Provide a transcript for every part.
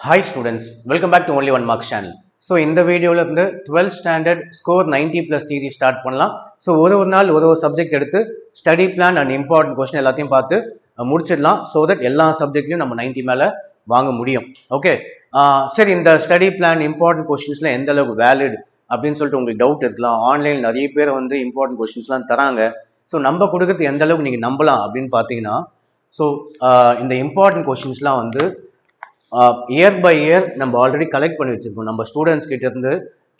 Hi students, welcome back to Only One Marks channel. So இந்த வீடியோல இருந்து 12th standard score 90 plus series start பண்ணலாம். So ஒரு நாள் ஒரு சப்ஜெக்ட் எடுத்து study plan and important question எல்லாத்தையும் பார்த்து முடிச்சிடலாம். ஸோ தட் எல்லா சப்ஜெக்ட்லையும் நம்ம 90 மேலே வாங்க முடியும். ஓகே, சரி, இந்த ஸ்டடி பிளான் இம்பார்ட்டன்ட் கொஸ்டின்ஸ்லாம் எந்த அளவுக்கு வேலிட் அப்படின்னு சொல்லிட்டு உங்களுக்கு டவுட் இருக்கலாம். ஆன்லைன் நிறைய பேர் வந்து இம்பார்ட்டன்ட் கொஸ்டின்ஸ்லாம் தராங்க. ஸோ நம்ம கொடுக்கறது எந்த அளவுக்கு நீங்கள் நம்பலாம் அப்படின்னு பார்த்தீங்கன்னா, ஸோ இந்த இம்பார்ட்டன்ட் கொஸ்டின்ஸ்லாம் வந்து இயர் பை இயர் நம்ம ஆல்ரெடி கலெக்ட் பண்ணி வச்சிருக்கோம். நம்ம ஸ்டூடெண்ட்ஸ் கிட்ட இருந்து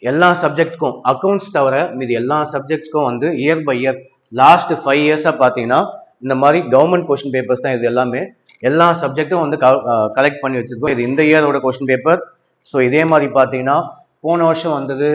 எல்லா சப்ஜெக்ட்க்கும், அக்கௌண்ட்ஸ் தவிர மீது எல்லா சப்ஜெக்ட்ஸ்க்கும் வந்து இயர் பை இயர் லாஸ்ட் 5 இயர்ஸாக பார்த்தீங்கன்னா இந்த மாதிரி கவர்மெண்ட் கொஸ்டின் பேப்பர்ஸ் தான். இது எல்லாமே எல்லா சப்ஜெக்டும் வந்து கலெக்ட் பண்ணி வச்சிருக்கோம். இது இந்த இயரோட கொஸ்டின் பேப்பர். ஸோ இதே மாதிரி பார்த்தீங்கன்னா போன வருஷம் வந்தது,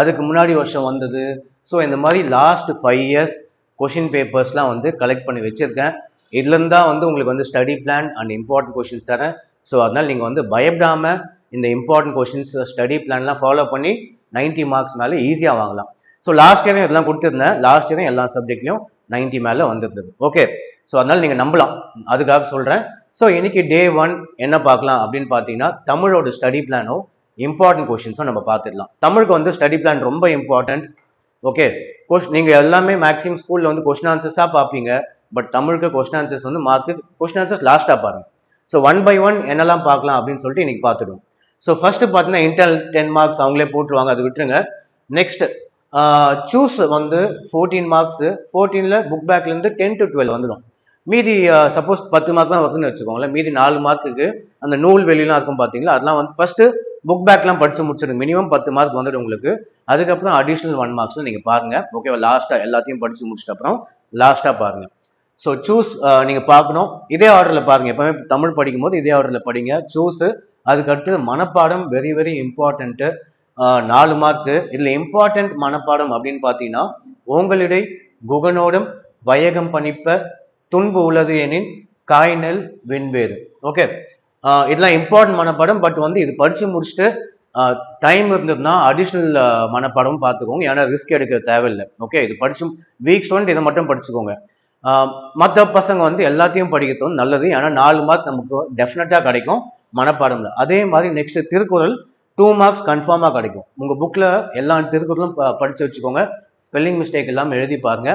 அதுக்கு முன்னாடி வருஷம் வந்தது. ஸோ இந்த மாதிரி லாஸ்ட் 5 இயர்ஸ் கொஸ்டின் பேப்பர்ஸ்லாம் வந்து கலெக்ட் பண்ணி வச்சிருக்கேன். இதுலேருந்து தான் வந்து உங்களுக்கு வந்து study plan and important questions தரேன். ஸோ அதனால் நீங்கள் வந்து பயப்படாமல் இந்த இம்பார்ட்டன்ட் கொஸ்டின்ஸ் ஸ்டடி பிளான்லாம் ஃபாலோ பண்ணி 90 மார்க்ஸ் மேலே ஈஸியாக வாங்கலாம். ஸோ லாஸ்ட் இயரும் இதெல்லாம் கொடுத்துருந்தேன். லாஸ்ட் இயரும் எல்லா சப்ஜெக்ட்லையும் 90 மேலே வந்துருந்தது. ஓகே, ஸோ அதனால் நீங்கள் நம்பலாம், அதுக்காக சொல்கிறேன். ஸோ இன்னைக்கு டே 1 என்ன பார்க்கலாம் அப்படின்னு பார்த்தீங்கன்னா, தமிழோட ஸ்டடி பிளானோ இம்பார்ட்டன்ட் கொஸ்டின்ஸும் நம்ம பார்த்துடலாம். தமிழுக்கு வந்து ஸ்டடி பிளான் ரொம்ப இம்பார்ட்டன்ட். ஓகே, நீங்கள் எல்லாமே மேக்ஸிமம் ஸ்கூலில் வந்து கொஸ்டின் ஆன்சர்ஸாக பார்ப்பீங்க. பட் தமிழுக்கு கொஸ்டின் ஆன்சர்ஸ் வந்து மார்க்கு கொஸ்டின் ஆன்சர்ஸ் லாஸ்ட்டாக பாருங்க. ஸோ 1 by 1 என்னெல்லாம் பார்க்கலாம் அப்படின்னு சொல்லிட்டு இன்னைக்கு பார்த்துடுவோம். ஸோ ஃபர்ஸ்ட் பார்த்தீங்கன்னா இன்டர்னல் 10 மார்க்ஸ் அவங்களே போட்டுருவாங்க, அது விட்டுருங்க. நெக்ஸ்ட் சூஸ் வந்து 14 மார்க்ஸ். 14ல் புக் பேக்லேருந்து 10 to 12 வந்துடும். மீதி சப்போஸ் 10 மார்க் தான் வருதுன்னு வச்சுக்கோங்களேன். மீதி 4 மார்க்குக்கு அந்த நூல் வெளியெல்லாம் இருக்கும் பார்த்தீங்களா, அதெல்லாம் வந்து ஃபர்ஸ்ட் புக் பேக்லாம் படிச்சு முடிச்சிடுங்க. மினிமம் 10 மார்க் வந்துடும் உங்களுக்கு. அதுக்கப்புறம் அடிஷ்னல் 1 மார்க்ஸில் நீங்கள் பாருங்க. ஓகேவா, லாஸ்ட்டாக எல்லாத்தையும் படிச்சு முடிச்சிட்ட அப்புறம் லாஸ்ட்டாக பாருங்க. ஸோ சூஸ் நீங்கள் பார்க்கணும், இதே ஆர்டரில் பாருங்க. எப்பவுமே தமிழ் படிக்கும் போது இதே ஆர்டரில் படிங்க. சூஸு, அதுக்கடுத்து மனப்பாடம் வெரி வெரி இம்பார்ட்டண்ட்டு, 4 மார்க்கு. இதில் இம்பார்ட்டன்ட் மனப்பாடம் அப்படின்னு பார்த்தீங்கன்னா, உங்களிடை குகனோடும் வயகம் பணிப்ப துன்பு உள்ளது எனின் காய்நெல் வெண்வேறு. ஓகே, இதெல்லாம் இம்பார்ட்டன்ட் மனப்பாடம். பட் வந்து இது படித்து முடிச்சுட்டு டைம் இருந்ததுன்னா அடிஷ்னல் மனப்பாடமும் பார்த்துக்கோங்க. ஏன்னா ரிஸ்க் எடுக்க தேவையில்லை. ஓகே, இது படிச்சு வீக் ஸ்டூடெண்ட் இதை மட்டும் படிச்சுக்கோங்க. மற்ற பசங்க வந்து எல்லாத்தையும் படிக்கிறது வந்து நல்லது. ஏன்னா 4 மார்க் நமக்கு டெஃபினட்டாக கிடைக்கும் மனப்பாடம்ல. அதே மாதிரி நெக்ஸ்ட் திருக்குறள் 2 மார்க்ஸ் கன்ஃபார்மாக கிடைக்கும். உங்கள் புக்கில் எல்லா திருக்குறளும் படித்து வச்சுக்கோங்க. ஸ்பெல்லிங் மிஸ்டேக் இல்லாமல் எழுதி பாருங்க.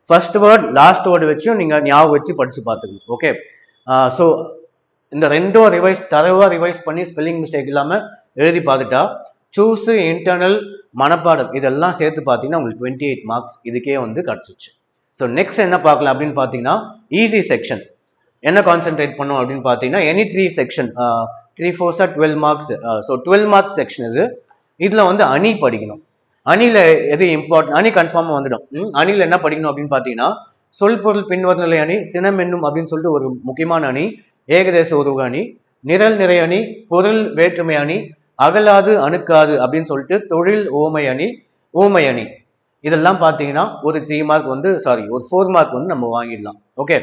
ஃபர்ஸ்ட் வேர்ட் லாஸ்ட் வேர்டு வச்சும் நீங்கள் ஞாபகம் வச்சு படித்து பார்த்துக்கணும். ஓகே, ஸோ இந்த ரெண்டும் தரவாக ரிவைஸ் பண்ணி ஸ்பெல்லிங் மிஸ்டேக் இல்லாமல் எழுதி பார்த்துட்டா சூஸு, இன்டர்னல், மனப்பாடம் இதெல்லாம் சேர்த்து பார்த்தீங்கன்னா உங்களுக்கு 28 மார்க்ஸ் இதுக்கே வந்து கிடச்சிச்சு. ஸோ நெக்ஸ்ட் என்ன பார்க்கலாம் அப்படின்னு பார்த்தீங்கன்னா, ஈஸி செக்ஷன் என்ன கான்சென்ட்ரேட் பண்ணோம் அப்படின்னு பார்த்தீங்கன்னா, any 3 section 3 4 12 marks. So 12 marks section இது. இதில் வந்து அணி படிக்கணும். அணியில் எது இம்பார்ட்டன்ட், அணி கன்ஃபார்மாக வந்துடும். அணியில் என்ன படிக்கணும் அப்படின்னு பார்த்தீங்கன்னா, சொல் பொருள் பின்வருநிலை அணி, சினம் என்னும் அப்படின்னு சொல்லிட்டு ஒரு முக்கியமான அணி, ஏகதேச உருவ அணி, நிரல் நிறை அணி, பொருள் வேற்றுமை அணி, அகலாது அணுக்காது அப்படின்னு சொல்லிட்டு தொழில் ஓமை அணி, ஊமை அணி. இதெல்லாம் பார்த்தீங்கன்னா ஒரு 3 மார்க் வந்து ஒரு 4 மார்க் வந்து நம்ம வாங்கிடலாம். ஓகே,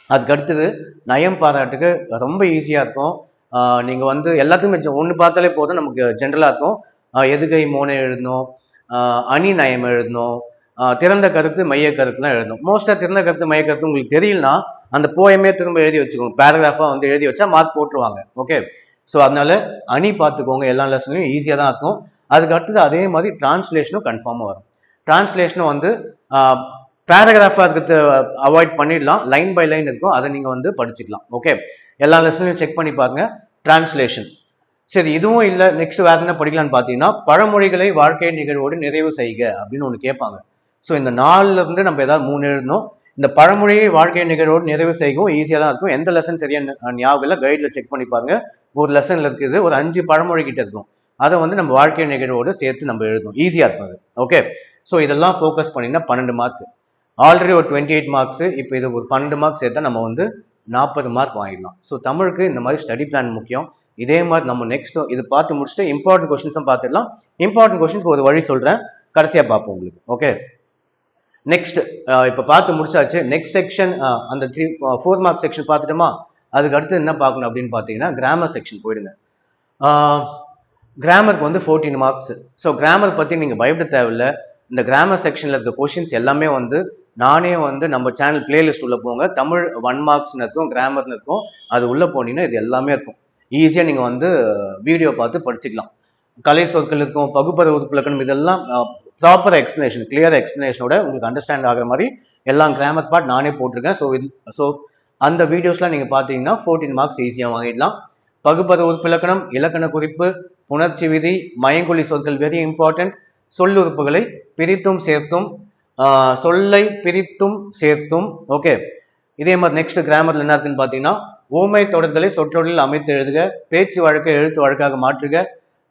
அதுக்கு அடுத்தது நயம் பாராட்டுக்கு ரொம்ப ஈஸியாக இருக்கும். நீங்கள் வந்து எல்லாத்துக்குமே ஒன்று பார்த்தாலே போதும், நமக்கு ஜென்ரலாக இருக்கும். எதுகை மோனை எழுதணும், அணி நயம் எழுதணும், திறந்த கருத்து மைய கருத்துலாம் எழுதணும். மோஸ்ட்டாக திறந்த கருத்து மைய கருத்து உங்களுக்கு தெரியலனா அந்த போயமே திரும்ப எழுதி வச்சுக்கோங்க. பேராகிராஃபாக வந்து எழுதி வச்சா மார்க் போட்டுருவாங்க. ஓகே, ஸோ அதனால அணி பார்த்துக்கோங்க. எல்லா லெசன்லையும் ஈஸியாக தான் இருக்கும். அதுக்கு அடுத்தது அதே மாதிரி டிரான்ஸ்லேஷனும் கன்ஃபார்மாக வரும். டிரான்ஸ்லேஷனும் வந்து பேராகிராஃபாக இருக்கிறது அவாய்ட் பண்ணிடலாம். லைன் பை லைன் இருக்கும், அதை நீங்கள் வந்து படிச்சுக்கலாம். ஓகே, எல்லா லெசன்லையும் செக் பண்ணி பாருங்க. டிரான்ஸ்லேஷன் சரி, இதுவும் இல்லை. நெக்ஸ்ட் வேற என்ன படிக்கலான்னு பார்த்தீங்கன்னா, பழமொழிகளை வாழ்க்கை நிகழ்வோடு நிறைவு செய்க அப்படின்னு ஒன்று கேட்பாங்க. ஸோ இந்த 4ல இருந்து நம்ம ஏதாவது 3 எழுதணும். இந்த பழமொழியை வாழ்க்கை நிகழ்வோடு நிறைவு செய்கவும் ஈஸியாக தான் இருக்கும். எந்த லெசன் சரியான ஞாபகம் இல்லை, கைடில் செக் பண்ணி பாருங்க. ஒரு லெசன்ல இருக்குது ஒரு 5 பழமொழி கிட்ட இருக்கும். அதை வந்து நம்ம வாழ்க்கை நிகழ்வோடு சேர்த்து நம்ம எழுதணும். ஈஸியாக இருக்கும் அது. ஓகே, ஸோ இதெல்லாம் ஃபோக்கஸ் பண்ணிங்கன்னா 12 மார்க். ஆல்ரெடி ஒரு 28 மார்க்ஸ். இப்போ இது ஒரு 12 மார்க்ஸ் சேர்த்தா நம்ம வந்து 40 மார்க் வாங்கிடலாம். ஸோ தமிழுக்கு இந்த மாதிரி ஸ்டடி பிளான் முக்கியம். இதே மாதிரி நம்ம நெக்ஸ்ட் இது பார்த்து முடிச்சுட்டு இம்பார்ட்டன்ட் கொஸ்டின்ஸும் பார்த்துடலாம். இம்பார்ட்டன்ட் கொஸ்டின்ஸ் ஒரு வழி சொல்கிறேன், கடைசியாக பார்ப்போம் உங்களுக்கு. ஓகே, நெக்ஸ்ட் இப்போ பார்த்து முடிச்சாச்சு. நெக்ஸ்ட் செக்ஷன் அந்த 4 மார்க் செக்ஷன் பார்த்துட்டோமா. அதுக்கு அடுத்து என்ன பார்க்கணும் அப்படின்னு பார்த்தீங்கன்னா, கிராமர் செக்ஷன் போயிடுங்க. கிராமருக்கு வந்து 14 மார்க்ஸ். ஸோ கிராமர் பற்றி நீங்கள் பயப்பட தேவையில்லை. இந்த கிராமர் செக்ஷனில் இருக்க கொஷின்ஸ் எல்லாமே வந்து நானே வந்து நம்ம சேனல் பிளேலிஸ்ட் உள்ள போங்க. தமிழ் 1 மார்க்ஸ்னு இருக்கும், கிராமர்னு இருக்கும். அது உள்ளே போனீங்கன்னா இது எல்லாமே இருக்கும். ஈஸியாக நீங்கள் வந்து வீடியோ பார்த்து படிச்சுக்கலாம். கலை சொற்கள் இருக்கும், பகுப்பத உறுப்பிலக்கணம், இதெல்லாம் ப்ராப்பர் எக்ஸ்பிளனேஷன், கிளியர் எக்ஸ்பிளனேஷனோட உங்களுக்கு அண்டர்ஸ்டாண்ட் ஆகிற மாதிரி எல்லாம் கிராமர் பார்ட் நானே போட்டிருக்கேன். ஸோ அந்த வீடியோஸ்லாம் நீங்கள் பார்த்தீங்கன்னா 14 மார்க்ஸ் ஈஸியாக வாங்கிடலாம். பகுப்பத உறுப்பிலக்கணம், இலக்கண குறிப்பு, புணர்ச்சி விதி, மயங்கொலி சொற்கள் வெரி இம்பார்ட்டன்ட், சொல்லுறுப்புகளை பிரித்தும் சேர்த்தும், சொல்லை பிரித்தும் சேர்த்தும். ஓகே, இதே மாதிரி நெக்ஸ்ட் கிராமர்ல என்ன இருக்குன்னு பார்த்தீங்கன்னா, ஊமை தொடர்களை சொற்றொடரில் அமைத்து எழுதுக, பேச்சு வழக்கை எழுத்து வழக்காக மாற்றுக,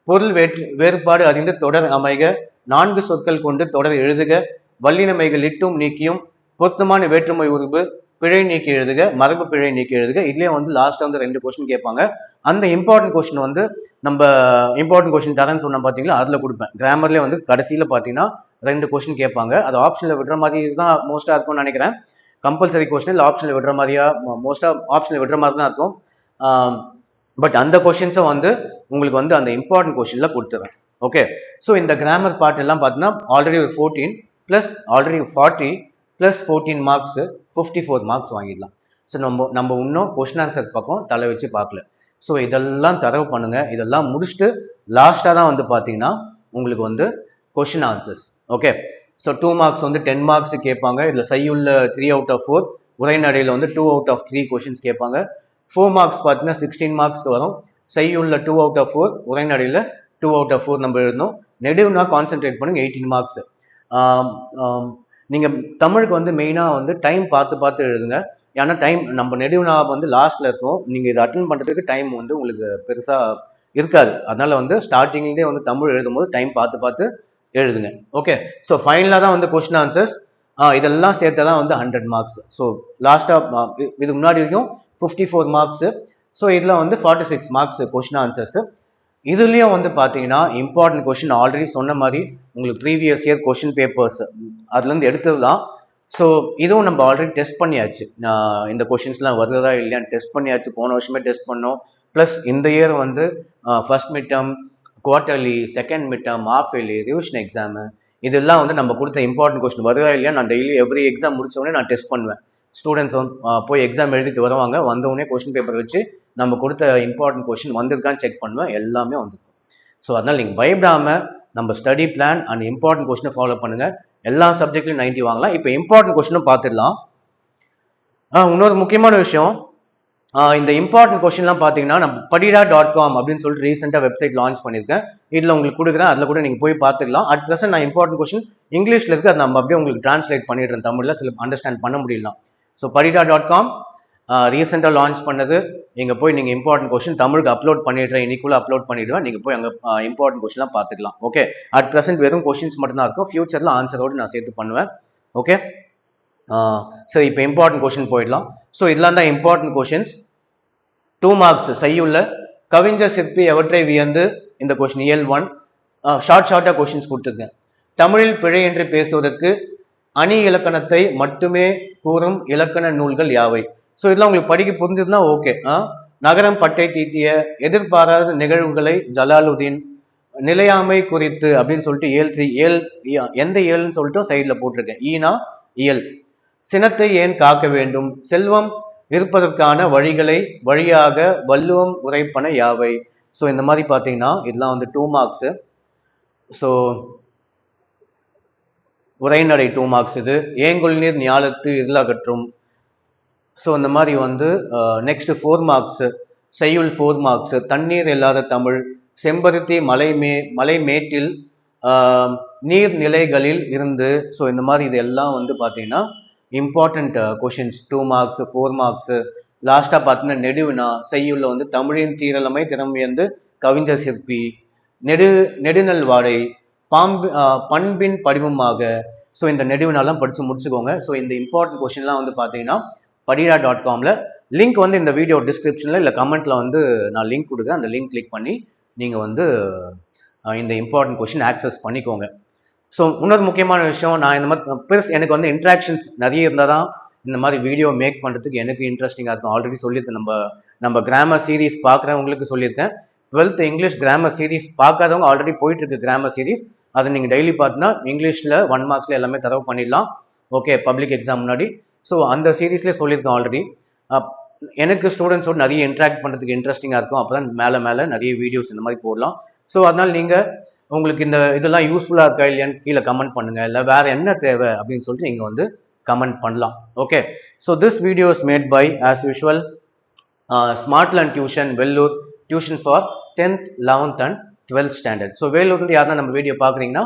பொருள் வேறுபாடு அறிந்து தொடர் அமைக, 4 சொற்கள் கொண்டு தொடர் எழுதுக, வல்லினமைகள் இட்டும் நீக்கியும், பொருத்தமான வேற்றுமை உருவு, பிழை நீக்கி எழுதுக, மரபு பிழை நீக்கி எழுதுக. இதுலயே வந்து லாஸ்ட்ல வந்து 2 கொஸ்டின் கேட்பாங்க. அந்த இம்பார்ட்டன்ட் கொஸ்டின் வந்து நம்ம இம்பார்ட்டன்ட் கொஸ்டின் தரேன்னு சொன்னா பாத்தீங்களா, அதுல கொடுப்பேன். கிராமர்லயே வந்து கடைசியில பாத்தீங்கன்னா 2 கொஸ்டின் கேட்பாங்க. அது ஆப்ஷன்ல விடுற மாதிரி தான் மோஸ்டா இருக்கும்னு நினைக்கிறேன். கம்பல்சரி கொஸ்டின் இல்லை, ஆப்ஷன்ல விடுற மாதிரியா, மோஸ்டா ஆப்ஷன்ல விடுற மாதிரி தான் இருக்கும். பட் அந்த கொஸ்டின்ஸும் வந்து உங்களுக்கு வந்து அந்த இம்பார்ட்டன்ட் கொஸ்டின்ல கொடுத்துறேன். ஓகே, ஸோ இந்த கிராமர் பார்ட் எல்லாம் பார்த்தீங்கன்னா ஆல்ரெடி ஒரு 14 plus already 40 plus 14 marks 54 marks வாங்கிடலாம். ஸோ நம்ம இன்னும் கொஸ்டின் ஆன்சர் பக்கம் தலை வச்சு பார்க்கல. ஸோ இதெல்லாம் தரவு பண்ணுங்க. இதெல்லாம் முடிச்சுட்டு லாஸ்ட்டாக தான் வந்து பார்த்தீங்கன்னா உங்களுக்கு வந்து question answers. Okay, so 2 marks வந்து 10 மார்க்ஸ் கேட்பாங்க. இதில் செய்யுள்ள 3 out of 4, உரைநடையில் வந்து 2 out of 3 கொஸ்டின்ஸ் கேட்பாங்க. 4 மார்க்ஸ் பார்த்தீங்கன்னா 16 மார்க்ஸ்க்கு வரும். செய்யுள்ள 2 out of 4, உரைநடையில் 2 out of 4 நம்ம எழுதணும். நெடுவுனா கான்சென்ட்ரேட் பண்ணுங்க, 18 மார்க்ஸ். நீங்கள் தமிழுக்கு வந்து மெயினாக வந்து டைம் பார்த்து எழுதுங்க. ஏன்னா டைம் நம்ம நெடுவுனா வந்து லாஸ்ட்ல இருக்கும். நீங்கள் இதை அட்டன் பண்ணுறதுக்கு டைம் வந்து உங்களுக்கு பெருசாக இருக்காது. அதனால வந்து ஸ்டார்டிங்லேயே வந்து தமிழ் எழுதும்போது டைம் பார்த்து எழுதுங்க. ஓகே, ஸோ ஃபைனலாக தான் வந்து கொஸ்டின் ஆன்சர்ஸ். இதெல்லாம் சேர்த்தா தான் வந்து 100 மார்க்ஸ். ஸோ லாஸ்ட்டாக இதுக்கு முன்னாடி வரைக்கும் 54 மார்க்ஸ். ஸோ இதில் வந்து 46 மார்க்ஸ் கொஸ்டின் ஆன்சர்ஸ். இதுலேயும் வந்து பார்த்தீங்கன்னா இம்பார்ட்டன்ட் கொஸ்டின் ஆல்ரெடி சொன்ன மாதிரி உங்களுக்கு ப்ரீவியஸ் இயர் கொஸ்டின் பேப்பர்ஸ் அதுலேருந்து எடுத்தது தான். ஸோ இதுவும் நம்ம ஆல்ரெடி டெஸ்ட் பண்ணியாச்சு. இந்த கொஸ்டின்ஸ்லாம் வருதா இல்லையான்னு டெஸ்ட் பண்ணியாச்சு. போன வருஷமே டெஸ்ட் பண்ணோம். ப்ளஸ் இந்த இயர் வந்து first mid term, quarterly, second mid term, half yearly, revision exam, இதெல்லாம் வந்து நம்ம கொடுத்த இம்பார்ட்டன்ட் கொஸ்டின் வருதா இல்லையா நான் டெய்லி எவ்ரி எக்ஸாம் முடிச்சோடனே நான் டெஸ்ட் பண்ணுவேன். ஸ்டூடெண்ட்ஸ் வந்து போய் எக்ஸாம் எழுதிட்டு வருவாங்க. வந்தவுடனே கொஸ்டின் பேப்பர் வச்சு நம்ம கொடுத்த இம்பார்ட்டன்ட் கொஸ்டின் வந்திருக்கான்னு செக் பண்ணுவேன். எல்லாமே வந்துருக்கும். ஸோ அதனால் நீங்கள் பயப்படாமல் நம்ம ஸ்டடி பிளான் அண்ட் இம்பார்ட்டன்ட் கொஸ்டினை ஃபாலோ பண்ணுங்கள். எல்லா சப்ஜெக்ட்லையும் 90 வாங்கலாம். இப்போ இம்பார்ட்டன்ட் கொஸ்டினும் பார்த்துடலாம். இன்னொரு முக்கியமான விஷயம், இந்த இம்பார்ட்டன்ட் கொஸ்டின்லாம் பார்த்தீங்கன்னா நம்ம padida.com அப்படின்னு சொல்லிட்டு ரீசெண்டாக வெப்சைட் லான்ச் பண்ணியிருக்கேன். இதில் உங்களுக்கு கொடுக்குறேன், அதில் கூட நீங்கள் போய் பார்த்துக்கலாம். அட் ப்ரெசென்ட் நான் இம்பார்ட்டன்ட் கொஸ்டின் இங்கிலீஷில் இருக்குது, அதை நம்ம அப்படியே உங்களுக்கு டிரான்ஸ்லேட் பண்ணிடுறேன் தமிழில், சில அண்டர்ஸ்டாண்ட் பண்ண முடியலாம். ஸோ padida.com ரீசெண்டாக லான்ச் பண்ணது. இங்கே போய் நீங்கள் இம்பார்ட்டன்ட் கொஸ்டின் தமிழுக்கு அப்லோட் பண்ணிடுறேன், இன்னைக்குள்ள அப்லோட் பண்ணிடுவேன். நீங்கள் போய் அங்கே இம்பார்ட்டன்ட் கொஸ்டின்லாம் பார்த்துக்கலாம். ஓகே, அட் ப்ரெசென்ட் வெறும் கொஸ்டின்ஸ் மட்டும்தான் இருக்கும். ஃபியூச்சரில் ஆன்சரோடு நான் சேர்த்து பண்ணுவேன். ஓகே, சரி இப்போ இம்பார்ட்டன்ட் கொஸ்டின் போயிடலாம். ஸோ இதெல்லாம் தான் இம்பார்ட்டன்ட் கொஸ்டின்ஸ். 2 மார்க்ஸ் செய்யுள்ள கவிஞர் சிற்பி எவற்றை வியந்து, இந்த கொஸ்டின் இயல் 1 ஷார்ட்டாக கொஸ்டின்ஸ் கொடுத்துருக்கேன். தமிழில் பிழை என்று பேசுவதற்கு அணி இலக்கணத்தை மட்டுமே கூறும் இலக்கண நூல்கள் யாவை? ஸோ இதெல்லாம் உங்களுக்கு படிக்க புரிஞ்சதுன்னா ஓகே. நகரம் பட்டை தீட்டிய, எதிர்பாராத நிகழ்வுகளை ஜலாலுதீன், நிலையாமை குறித்து அப்படின்னு சொல்லிட்டு எந்த ஏழுன்னு சொல்லிட்டு சைடில் போட்டிருக்கேன். ஈனா இயல். சினத்தை ஏன் காக்க வேண்டும், செல்வம் இருப்பதற்கான வழியாக வள்ளுவம் உரைப்பன யாவை? ஸோ இந்த மாதிரி பார்த்தீங்கன்னா இதெல்லாம் வந்து 2 மார்க்ஸ். ஸோ உரைநடை 2 மார்க்ஸ். இது ஏங்கொள் நீர் ஞாலத்து இருளகற்றும். ஸோ இந்த மாதிரி வந்து நெக்ஸ்ட் 4 மார்க்ஸ். செய்யுள் 4 மார்க்ஸ். தண்ணீர் இல்லாத தமிழ், செம்பருத்தி மலை மேட்டில் நீர்நிலைகளில் இருந்து. ஸோ இந்த மாதிரி இது எல்லாம் வந்து பார்த்தீங்கன்னா இம்பார்ட்டன்ட் கொஷின்ஸ். 2 marks, 4 marks. லாஸ்ட்டாக பார்த்தீங்கன்னா நெடுவினா செய்யுள்ள வந்து தமிழின் சீரழமை திறமையந்து கவிஞர் சிற்பி, நெடுநல் வாடை, பண்பின் படிமமாக. ஸோ இந்த நெடுவினாலாம் படித்து முடிச்சுக்கோங்க. ஸோ இந்த இம்பார்ட்டன்ட் கொஷின்லாம் வந்து பார்த்தீங்கன்னா padida.comல லிங்க் வந்து இந்த வீடியோ டிஸ்கிரிப்ஷனில் இல்லை கமெண்ட்டில் வந்து நான் லிங்க் கொடுக்குறேன். அந்த லிங்க் கிளிக் பண்ணி நீங்கள் வந்து இந்த இம்பார்ட்டன்ட் கொஷின் ஆக்சஸ் பண்ணிக்கோங்க. ஸோ இன்னொரு முக்கியமான விஷயம், நான் இந்த மாதிரி எனக்கு வந்து இன்ட்ராக்ஷன்ஸ் நிறைய இருந்தால் தான் இந்த மாதிரி வீடியோ மேக் பண்ணுறதுக்கு எனக்கு இன்ட்ரெஸ்டிங்காக இருக்கும். ஆல்ரெடி சொல்லியிருக்கேன், நம்ம கிராமர் சீரீஸ் பார்க்குறவங்களுக்கு சொல்லியிருக்கேன். 12th இங்கிலீஷ் கிராமர் சீரீஸ் பார்க்காதவங்க ஆல்ரெடி போயிட்டுருக்கு கிராமர் சீரீஸ். அதை நீங்கள் டெய்லி பார்த்தீங்கன்னா இங்கிலீஷில் 1 மார்க்ஸில் எல்லாமே தரவு பண்ணிடலாம். ஓகே, பப்ளிக் எக்ஸாம் முன்னாடி. ஸோ அந்த சீரீஸ்லேயே சொல்லியிருக்கேன் ஆல்ரெடி. எனக்கு ஸ்டூடெண்ட்ஸோட நிறைய இன்ட்ராக்ட் பண்ணுறதுக்கு இன்ட்ரெஸ்டிங்காக இருக்கும். அப்போ தான் மேலே மேலே நிறைய வீடியோஸ் இந்த மாதிரி போடலாம். ஸோ அதனால் நீங்கள் உங்களுக்கு இந்த இதெல்லாம் யூஸ்ஃபுல்லாக இருக்கா இல்லையான்னு கீழே கமெண்ட் பண்ணுங்கள். இல்லை வேறு என்ன தேவை அப்படின்னு சொல்லிட்டு நீங்கள் வந்து கமெண்ட் பண்ணலாம். Okay, so this video is made by as usual smart learn tuition Vellore, tuition for 10th 11th and 12th standard. So வேலூர்லேருந்து யாருன்னா நம்ம வீடியோ பார்க்குறீங்கன்னா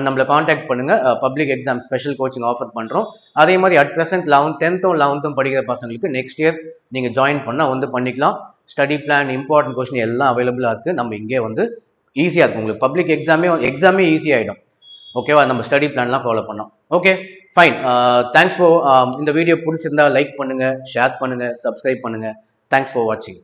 நம்மளை காண்டாக்ட் பண்ணுங்கள். Public exam special coaching offer பண்ணுறோம். அதே மாதிரி அட் ப்ரெசென்ட் 10th 11th படிக்கிற பசங்களுக்கு நெக்ஸ்ட் இயர் நீங்கள் ஜாயின் பண்ணால் வந்து பண்ணிக்கலாம். ஸ்டடி பிளான், இம்பார்ட்டன்ட் கொஸ்டின் எல்லாம் அவைலபிளாக இருக்குது. நம்ம இங்கே வந்து ஈஸியாக இருக்கும் உங்களுக்கு. பப்ளிக் எக்ஸாமே ஈஸி ஆகிடும். ஓகேவா, நம்ம ஸ்டடி பிளான்லாம் ஃபாலோ பண்ணோம். ஓகே ஃபைன், தேங்க்ஸ் ஃபார் இந்த வீடியோ பிடிச்சிருந்தா லைக் பண்ணுங்கள், ஷேர் பண்ணுங்கள், சப்ஸ்கிரைப் பண்ணுங்கள். தேங்க்ஸ் ஃபார் வாட்சிங்.